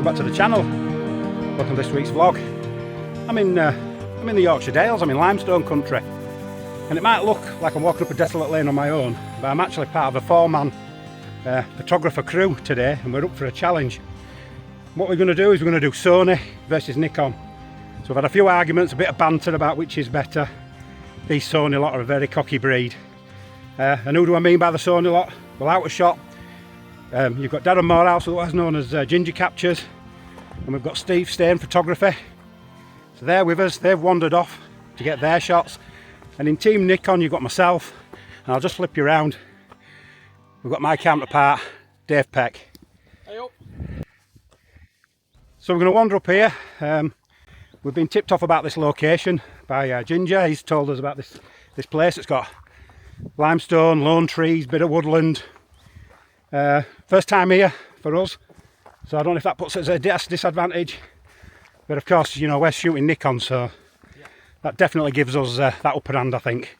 back to the channel. Welcome to this week's vlog. I'm in the Yorkshire Dales. I'm in limestone country, and it might look like I'm walking up a desolate lane on my own, but I'm actually part of a 4-man photographer crew today, and we're up for a challenge. What we're going to do is we're going to do Sony versus Nikon. So we've had a few arguments, a bit of banter about which is better. These Sony lot are a very cocky breed. And who do I mean by the Sony lot? Well, out of shot, you've got Darren Morehouse, otherwise known as Ginger Captures, and we've got Steve Stain Photography. So they're with us. They've wandered off to get their shots. And in Team Nikon, you've got myself, and I'll just flip you around. We've got my counterpart, Dave Peck. Hey up. So we're going to wander up here. We've been tipped off about this location by Ginger. He's told us about this place. It's got limestone, lone trees, bit of woodland. First time here for us, so I don't know if that puts us at a disadvantage, but of course, you know, we're shooting Nikon, so that definitely gives us that upper hand, I think.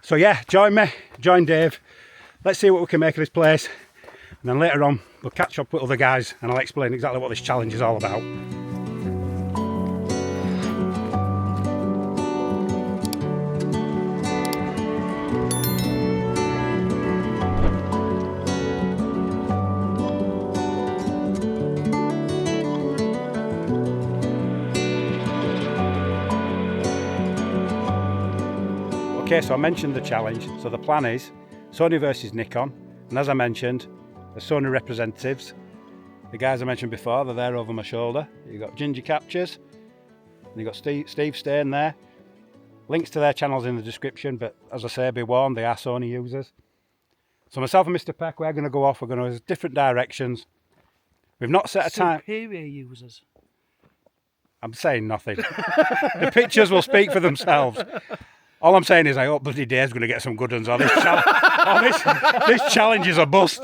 So yeah, join me, join Dave. Let's see what we can make of this place, and then later on we'll catch up with other guys and I'll explain exactly what this challenge is all about. Okay, so I mentioned the challenge. So the plan is Sony versus Nikon, and as I mentioned, the Sony representatives, the guys I mentioned before, they're there over my shoulder. You've got Ginger Captures, and you've got Steve Stain there. Links to their channels in the description, but as I say, be warned, they are Sony users. So myself and Mr. Peck, we're going to go off. We're going to different directions. We've not set a time. Superior users. I'm saying nothing. The pictures will speak for themselves. All I'm saying is I hope bloody Dave's going to get some good ones on this challenge. This challenge is a bust.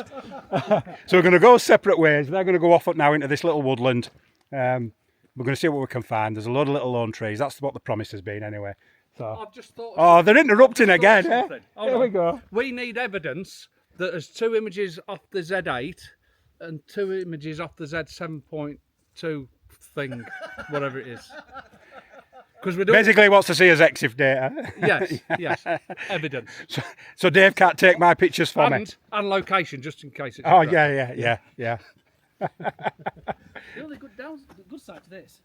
So we're going to go separate ways. They're going to go off now into this little woodland. We're going to see what we can find. There's a load of little lone trees. That's what the promise has been anyway. So. I've just thought. Oh, they're interrupting again. Eh? Here we go. We need evidence that there's 2 images off the Z8 and 2 images off the Z7.2 thing, whatever it is. We basically wants to see his EXIF data. Yes, evidence. So Dave can't take my pictures for me. And location, just in case it's... Oh, yeah. The only good side to this,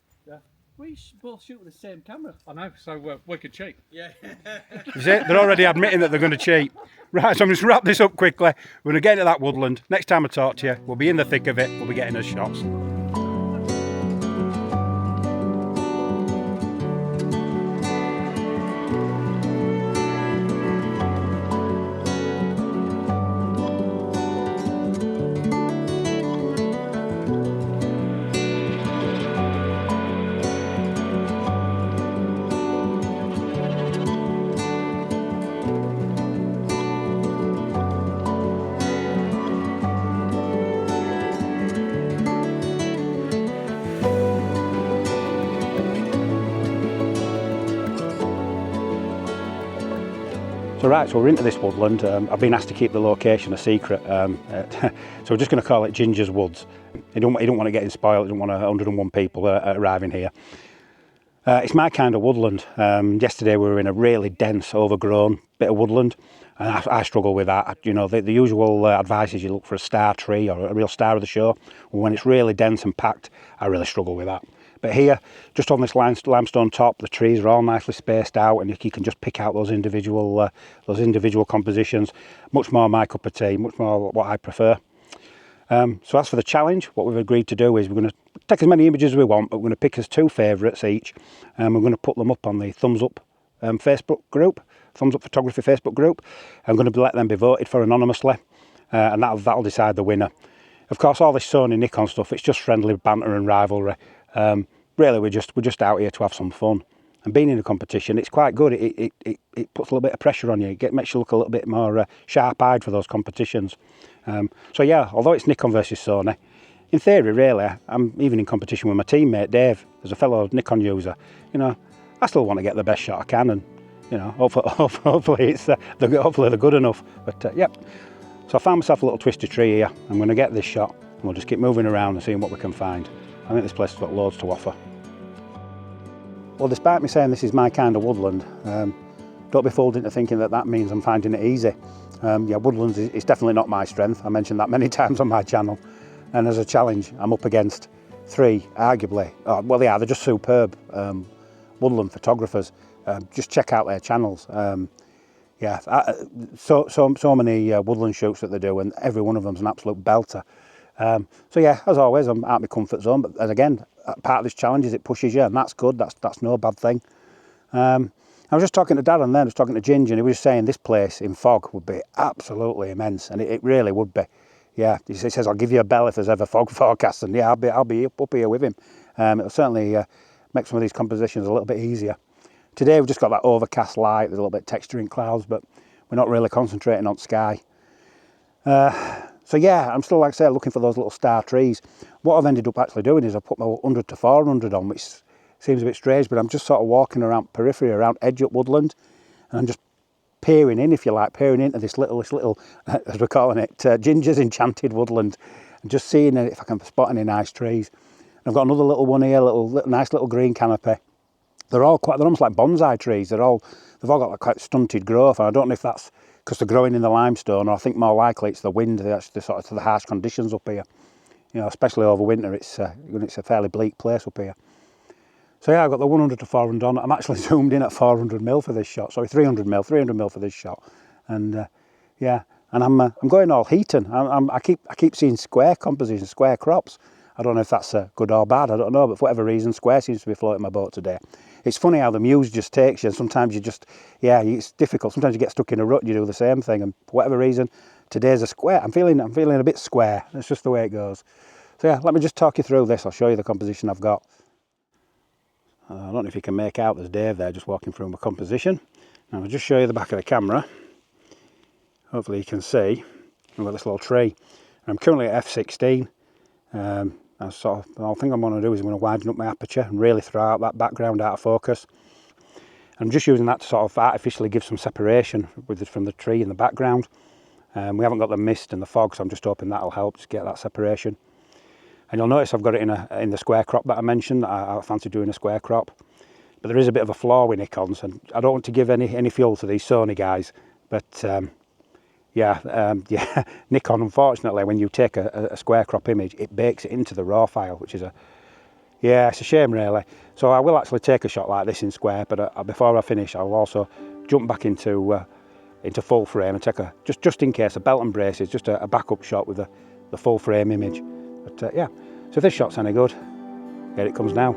we both shoot with the same camera. I know, so we could cheat. Yeah. You see, they're already admitting that they're going to cheat. Right, so I'm just wrap this up quickly. We're going to get into that woodland. Next time I talk to you, we'll be in the thick of it. We'll be getting us shots. So we're into this woodland. I've been asked to keep the location a secret, so we're just going to call it Ginger's Woods. He don't want to get spoiled. He don't want 101 people arriving here. It's my kind of woodland. Yesterday we were in a really dense, overgrown bit of woodland, and I struggle with that. You know, the usual advice is you look for a star tree or a real star of the show. When it's really dense and packed, I really struggle with that. But here, just on this limestone top, the trees are all nicely spaced out, and you can just pick out those individual compositions. Much more my cup of tea, much more what I prefer. So as for the challenge, what we've agreed to do is we're going to take as many images as we want, but we're going to pick us 2 favourites each, and we're going to put them up on the Thumbs Up Facebook group, Thumbs Up Photography Facebook group. I'm going to let them be voted for anonymously, and that'll decide the winner. Of course, all this Sony Nikon stuff, it's just friendly banter and rivalry. Really, we're just out here to have some fun, and being in a competition, it's quite good. It puts a little bit of pressure on you. It makes you look a little bit more sharp-eyed for those competitions. So yeah, although it's Nikon versus Sony, in theory, really, I'm even in competition with my teammate Dave, as a fellow Nikon user. You know, I still want to get the best shot I can, and you know, hopefully they're good enough. But yep. So I found myself a little twisted tree here. I'm going to get this shot, And we'll just keep moving around and seeing what we can find. I think this place has got loads to offer. Well, despite me saying this is my kind of woodland, don't be fooled into thinking that that means I'm finding it easy. Yeah, woodlands is definitely not my strength. I mentioned that many times on my channel. And as a challenge, I'm up against 3, arguably, well, they're just superb woodland photographers. Just check out their channels. Yeah, so many woodland shoots that they do, and every one of them's an absolute belter. So yeah, as always, I'm out of my comfort zone, but as again, part of this challenge is it pushes you, and that's good. That's no bad thing. I was just talking to Darren then, I was talking to Ginger, and he was saying this place in fog would be absolutely immense, and it really would be. Yeah, he says, I'll give you a bell if there's ever fog forecast, and yeah, I'll be up here with him. It'll certainly make some of these compositions a little bit easier. Today we've just got that overcast light, there's a little bit of texture in clouds, but we're not really concentrating on sky. So yeah, I'm still, like I say, looking for those little star trees. What I've ended up actually doing is I've put my 100 to 400 on, which seems a bit strange, but I'm just sort of walking around periphery, around edge up woodland, and I'm just peering in, if you like, peering into this little, as we're calling it, Ginger's enchanted woodland, and just seeing if I can spot any nice trees. And I've got another little one here, nice little green canopy. They're almost like bonsai trees. They've all got like quite stunted growth, and I don't know if that's because they're growing in the limestone, or I think more likely it's the wind, the sort of the harsh conditions up here. You know, especially over winter, it's a fairly bleak place up here. So yeah, I've got the 100 to 400 on. I'm actually zoomed in at 400mm for this shot. Sorry, 300mm for this shot. And yeah, and I'm going all Heaton. I keep seeing square compositions, square crops. I don't know if that's good or bad. I don't know, but for whatever reason, square seems to be floating my boat today. It's funny how the muse just takes you, and sometimes you just, yeah, it's difficult. Sometimes you get stuck in a rut and you do the same thing, and for whatever reason, today's a square. I'm feeling a bit square. That's just the way it goes. So yeah, let me just talk you through this. I'll show you the composition I've got. I don't know if you can make out, there's Dave there just walking through my composition. Now I'll just show you the back of the camera. Hopefully you can see. I've got this little tree. I'm currently at f16. I think I'm going to do is I'm going to widen up my aperture and really throw out that background out of focus. I'm just using that to sort of artificially give some separation from the tree in the background. We haven't got the mist and the fog, so I'm just hoping that'll help to get that separation. And you'll notice I've got it in the square crop that I mentioned. I fancy doing a square crop, but there is a bit of a flaw with Nikons, and I don't want to give any fuel to these Sony guys, but yeah, Nikon, unfortunately, when you take a square crop image, it bakes it into the raw file, which is it's a shame really. So I will actually take a shot like this in square, but before I finish, I'll also jump back into full frame and take just in case, a belt and braces, just a backup shot with the full frame image. But yeah, so if this shot's any good, here it comes now.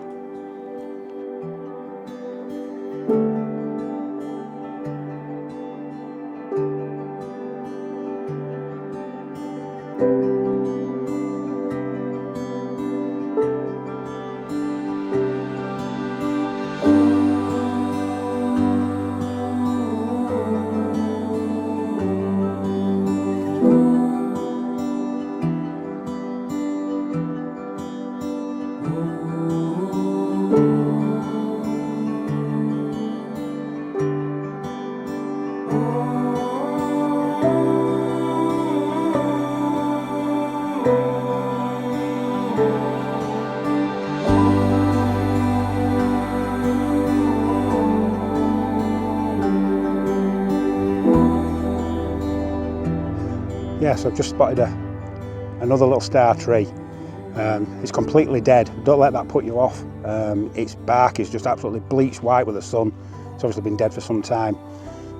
Yes, I've just spotted another little star tree. It's completely dead. Don't let that put you off. Its bark is just absolutely bleached white with the sun. It's obviously been dead for some time.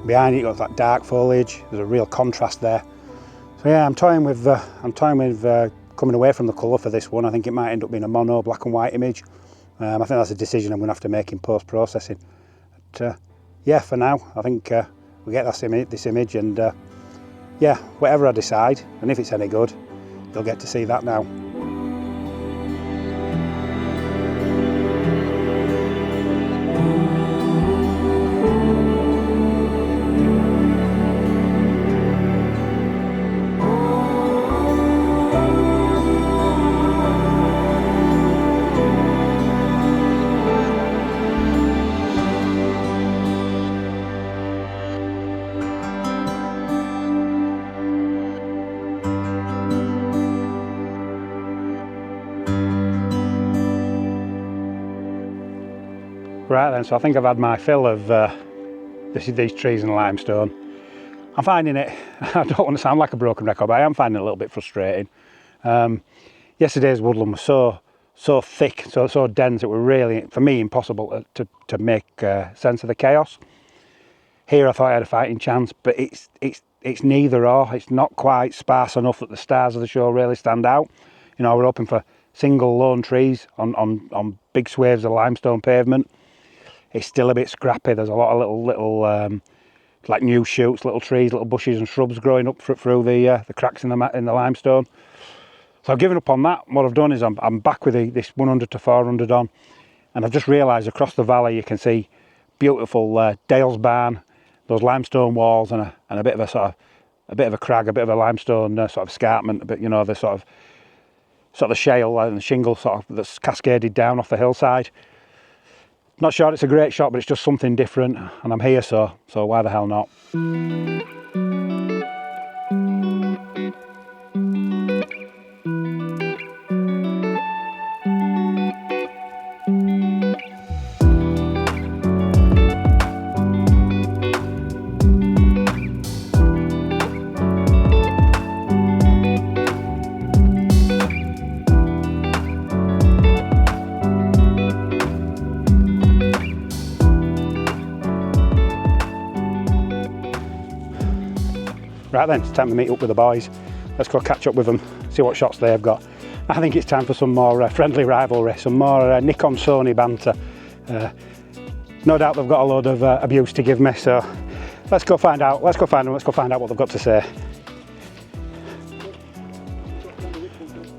Behind it, you've got that dark foliage. There's a real contrast there. So yeah, I'm toying with coming away from the colour for this one. I think it might end up being a mono black and white image. I think that's a decision I'm going to have to make in post-processing. But yeah, for now, I think we get this image, and yeah, whatever I decide, and if it's any good, you'll get to see that now. Right then, so I think I've had my fill of these trees and limestone. I'm finding it, I don't want to sound like a broken record, but I am finding it a little bit frustrating. Yesterday's woodland was so thick, so dense, it was really, for me, impossible to make sense of the chaos. Here I thought I had a fighting chance, but it's neither or. It's not quite sparse enough that the stars of the show really stand out. You know, we're hoping for single lone trees on big swathes of limestone pavement. It's still a bit scrappy. There's a lot of little like new shoots, little trees, little bushes and shrubs growing up through the cracks in the limestone. So I've given up on that. What I've done is I'm back with this 100 to 400 on, and I've just realised across the valley you can see beautiful Dale's barn, those limestone walls, and a bit of a bit of a crag, a bit of a limestone sort of escarpment, a bit, you know, the sort of shale and the shingle sort of that's cascaded down off the hillside. Not sure it's a great shot, but it's just something different, and I'm here, so why the hell not? Right then, it's time to meet up with the boys. Let's go catch up with them, see what shots they've got. I think it's time for some more friendly rivalry, some more Nikon Sony banter. No doubt they've got a load of abuse to give me, so let's go find out. Let's go find them, let's go find out what they've got to say.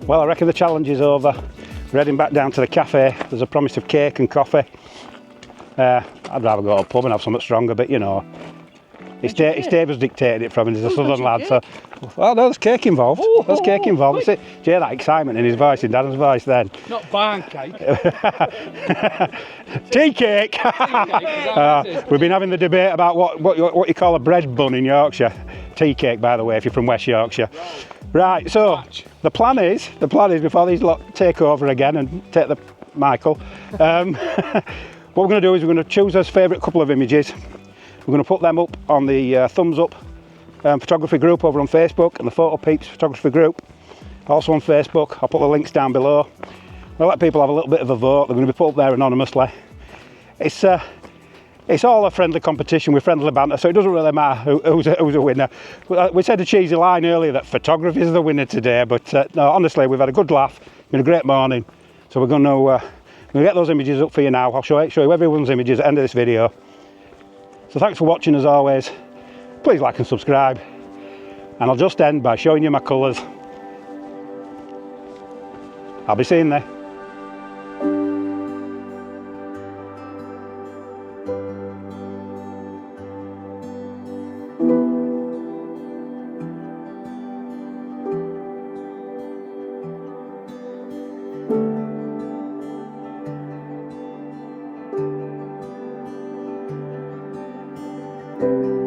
Well, I reckon the challenge is over. We're heading back down to the cafe. There's a promise of cake and coffee. I'd rather go to a pub and have something stronger, but you know, His David's dictated it from him. He's a southern lad, so well, no, there's cake involved. There's cake involved. Do you hear that excitement in his voice, in Dan's voice? Then Not barn cake. tea cake. We've been having the debate about what you call a bread bun in Yorkshire. Tea cake, by the way, if you're from West Yorkshire. Right. So the plan is before these lot take over again and take the Michael. What we're going to do is we're going to choose our favourite couple of images. We're going to put them up on the Thumbs Up photography group over on Facebook, and the Photo Peeps photography group also on Facebook. I'll put the links down below. We'll let people have a little bit of a vote. They're going to be put up there anonymously. It's all a friendly competition with friendly banter, so it doesn't really matter who's a winner. We said a cheesy line earlier that photography is the winner today, but no, honestly, we've had a good laugh. It's been a great morning, so we're going to get those images up for you now. I'll show you everyone's images at the end of this video. So thanks for watching as always. Please like and subscribe. And I'll just end by showing you my colours. I'll be seeing you. Thank you.